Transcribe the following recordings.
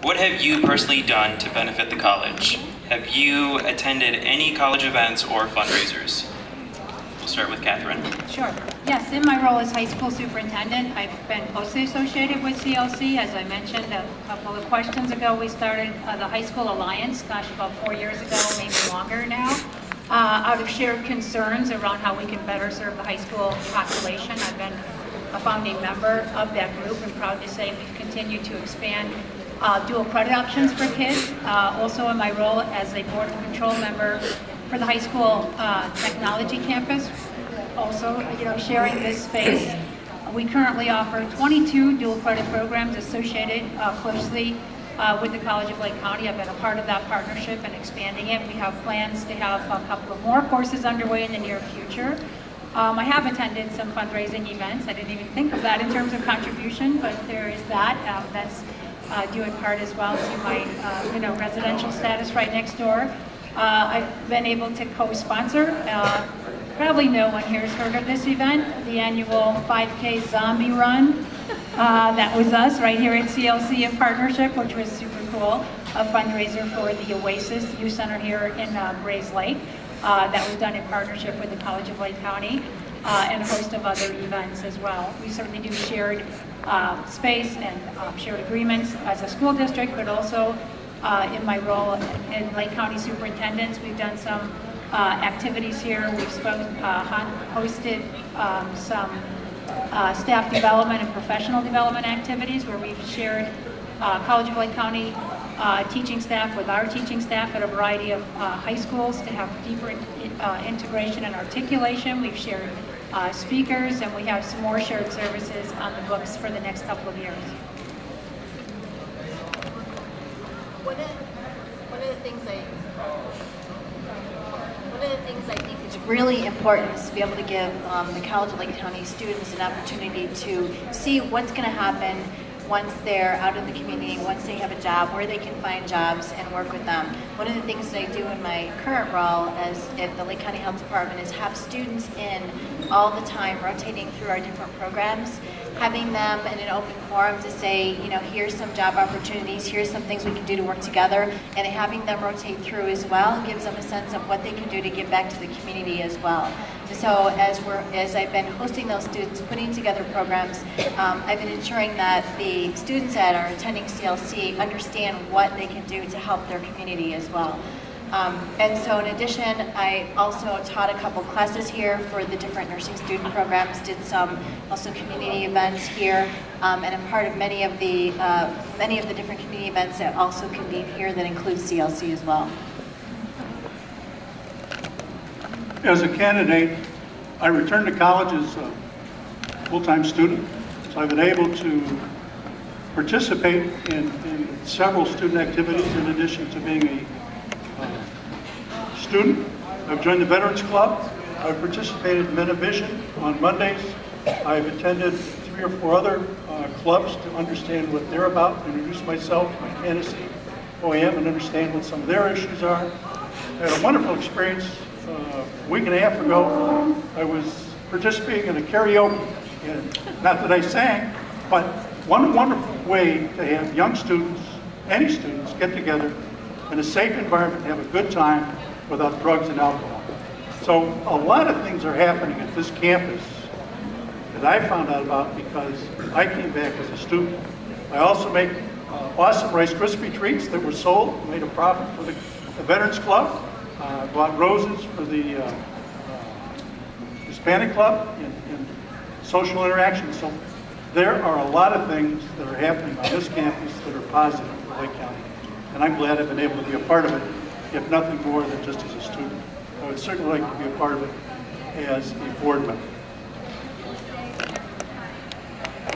What have you personally done to benefit the college? Have you attended any college events or fundraisers? We'll start with Catherine. Sure. Yes, in my role as high school superintendent, I've been closely associated with CLC. As I mentioned a couple of questions ago, we started the High School Alliance, gosh, about 4 years ago, maybe longer now, out of shared concerns around how we can better serve the high school population. I've been a founding member of that group and proud to say we've continued to expand dual credit options for kids. Also in my role as a board of control member for the high school technology campus, also sharing this space. We currently offer 22 dual credit programs associated closely with the College of Lake County. I've been a part of that partnership and expanding it. We have plans to have a couple of more courses underway in the near future. I have attended some fundraising events. I didn't even think of that in terms of contribution, but there is that. That's due in part as well to my residential status right next door. I've been able to co-sponsor, probably no one here has heard of this event, the annual 5K Zombie Run. That was us right here at CLC in partnership, which was super cool. A fundraiser for the Oasis Youth Center here in Grays Lake. That was done in partnership with the College of Lake County and a host of other events as well. We certainly do shared space and shared agreements as a school district, but also in my role in Lake County Superintendents, we've done some activities here. We've hosted some staff development and professional development activities where we've shared College of Lake County teaching staff with our teaching staff at a variety of high schools to have deeper integration and articulation. We've shared speakers, and we have some more shared services on the books for the next couple of years. One of the things I think is really important is to be able to give the College of Lake County students an opportunity to see what's going to happen once they're out in the community, once they have a job, where they can find jobs and work with them. One of the things that I do in my current role as at the Lake County Health Department is have students in all the time, rotating through our different programs, having them in an open forum to say, here's some job opportunities, here's some things we can do to work together, and having them rotate through as well gives them a sense of what they can do to give back to the community as well. So as I've been hosting those students, putting together programs, I've been ensuring that the students that are attending CLC understand what they can do to help their community as well. And so in addition, I also taught a couple classes here for the different nursing student programs, did some also community events here, and I'm part of many of the different community events that also convene here that include CLC as well. As a candidate, I returned to college as a full-time student, so I've been able to participate in several student activities in addition to being a student. I've joined the Veterans Club. I've participated in Men of Vision on Mondays. I've attended 3 or 4 other clubs to understand what they're about, introduce myself, my candidacy, who I am, and understand what some of their issues are. I had a wonderful experience a week and a half ago. I was participating in a karaoke, and not that I sang, but one wonderful way to have young students, any students, get together in a safe environment, have a good time without drugs and alcohol. So a lot of things are happening at this campus that I found out about because I came back as a student. I also make awesome Rice Krispie treats that were sold, made a profit for the Veterans Club, bought roses for the Hispanic Club and social interaction. So there are a lot of things that are happening on this campus that are positive for Lake County. And I'm glad I've been able to be a part of it, if nothing more than just as a student. I would certainly like to be a part of it as a board member.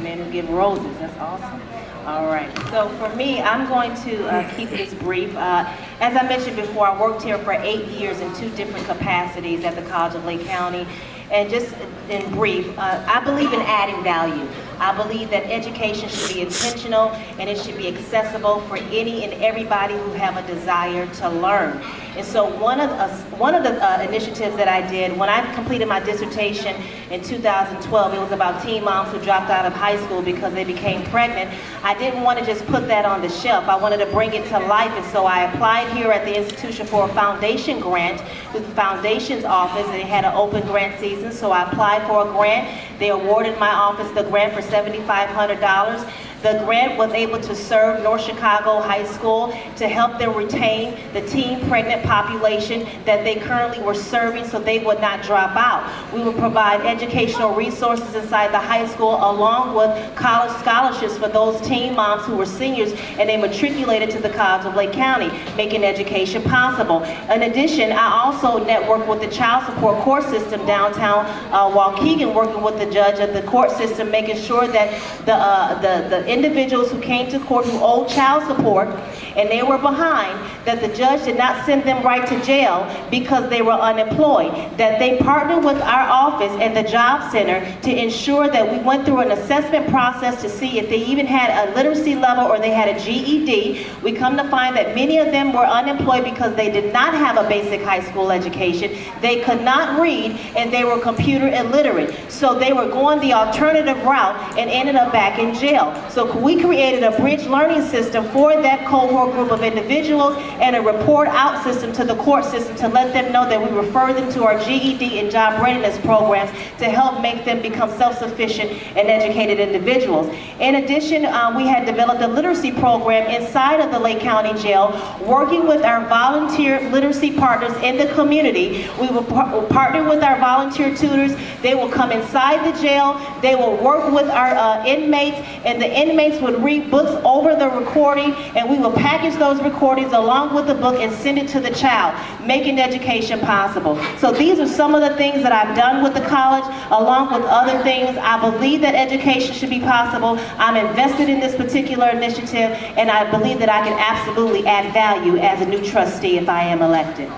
Men who give roses, that's awesome. All right, so for me, I'm going to keep this brief. As I mentioned before, I worked here for 8 years in 2 different capacities at the College of Lake County. And just in brief, I believe in adding value. I believe that education should be intentional and it should be accessible for any and everybody who have a desire to learn. And so one of the initiatives that I did when I completed my dissertation in 2012, it was about teen moms who dropped out of high school because they became pregnant. I didn't want to just put that on the shelf. I wanted to bring it to life, and so I applied here at the institution for a foundation grant through the foundation's office, and they had an open grant season, so I applied for a grant. They awarded my office the grant for $7,500. The grant was able to serve North Chicago High School to help them retain the teen pregnant population that they currently were serving so they would not drop out. We would provide educational resources inside the high school along with college scholarships for those teen moms who were seniors and they matriculated to the College of Lake County, making education possible. In addition, I also networked with the child support court system downtown Waukegan, working with the judge of the court system, making sure that the individuals who came to court who owed child support and they were behind, that the judge did not send them right to jail because they were unemployed, that they partnered with our office and the job center to ensure that we went through an assessment process to see if they even had a literacy level or they had a GED. We come to find that many of them were unemployed because they did not have a basic high school education, they could not read, and they were computer illiterate. So they were going the alternative route and ended up back in jail. So we created a bridge learning system for that cohort group of individuals and a report out system to the court system to let them know that we refer them to our GED and job readiness programs to help make them become self-sufficient and educated individuals. In addition, we had developed a literacy program inside of the Lake County Jail, working with our volunteer literacy partners in the community. We will partner with our volunteer tutors. They will come inside the jail, they will work with our inmates, and the inmates would read books over the recording, and we will package those recordings along with the book and send it to the child, making education possible. So these are some of the things that I've done with the college, along with other things. I believe that education should be possible. I'm invested in this particular initiative, and I believe that I can absolutely add value as a new trustee if I am elected.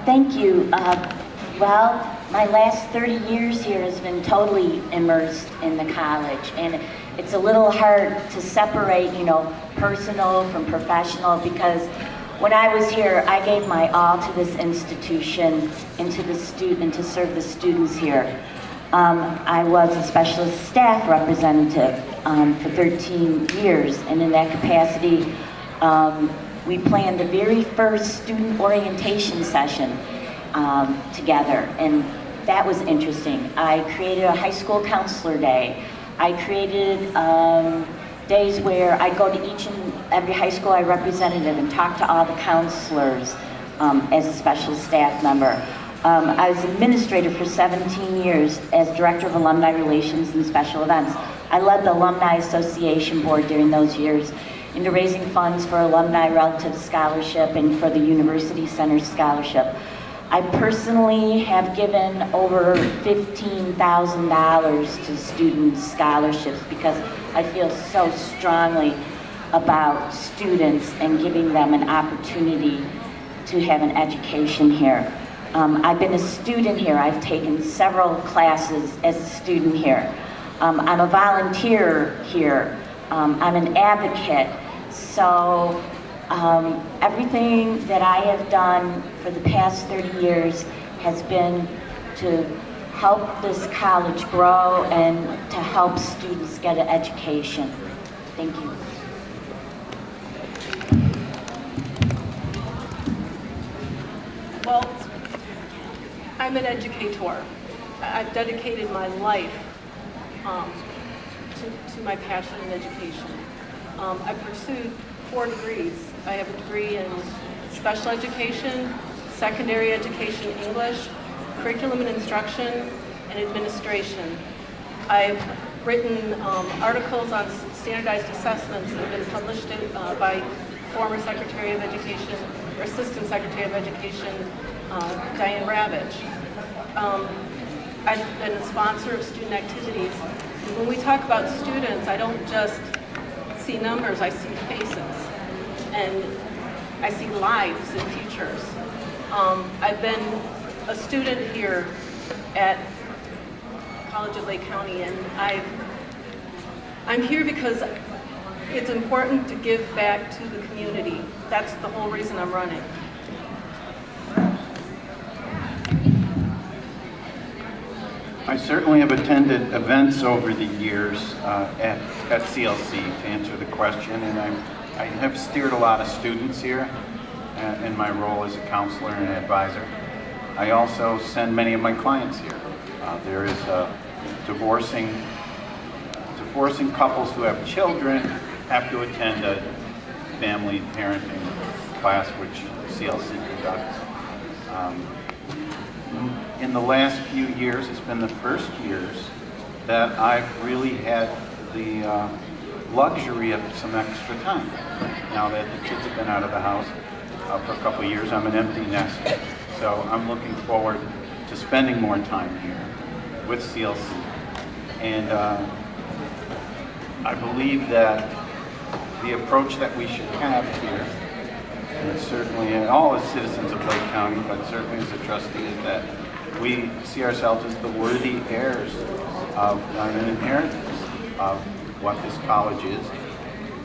Thank you. Well, my last 30 years here has been totally immersed in the college, and it's a little hard to separate, you know, personal from professional, because when I was here, I gave my all to this institution and to the student, to serve the students here. I was a specialist staff representative for 13 years, and in that capacity, we planned the very first student orientation session together, and that was interesting. I created a high school counselor day. I created days where I go to each and every high school I represented and talk to all the counselors as a special staff member. I was administrator for 17 years as director of alumni relations and special events. I led the Alumni Association Board during those years into raising funds for alumni relative scholarship and for the University Center Scholarship. I personally have given over $15,000 to student scholarships because I feel so strongly about students and giving them an opportunity to have an education here. I've been a student here. I've taken several classes as a student here. I'm a volunteer here. I'm an advocate. So everything that I have done for the past 30 years has been to help this college grow and to help students get an education. Thank you. Well, I'm an educator. I've dedicated my life to my passion in education. I pursued 4 degrees. I have a degree in special education, secondary education English, curriculum and instruction, and administration. I've written articles on standardized assessments that have been published by former Secretary of Education, or Assistant Secretary of Education, Diane Ravitch. I've been a sponsor of student activities. And when we talk about students, I don't just see numbers, I see faces. And I see lives and futures. I've been a student here at College of Lake County, and I'm here because it's important to give back to the community. That's the whole reason I'm running. I certainly have attended events over the years at CLC to answer the question, and I have steered a lot of students here in my role as a counselor and advisor. I also send many of my clients here. There is divorcing couples who have children have to attend a family parenting class which CLC conducts. In the last few years, it's been the first years that I've really had the luxury of some extra time. Now that the kids have been out of the house for a couple of years, I'm an empty nester. So I'm looking forward to spending more time here with CLC. And I believe that the approach that we should have here, and certainly all as citizens of Lake County, but certainly as a trustee, is that we see ourselves as the worthy heirs of an inheritance of what this college is,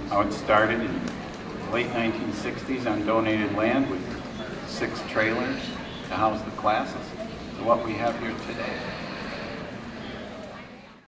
how it started in the late 1960s on donated land with 6 trailers to house the classes, to what we have here today.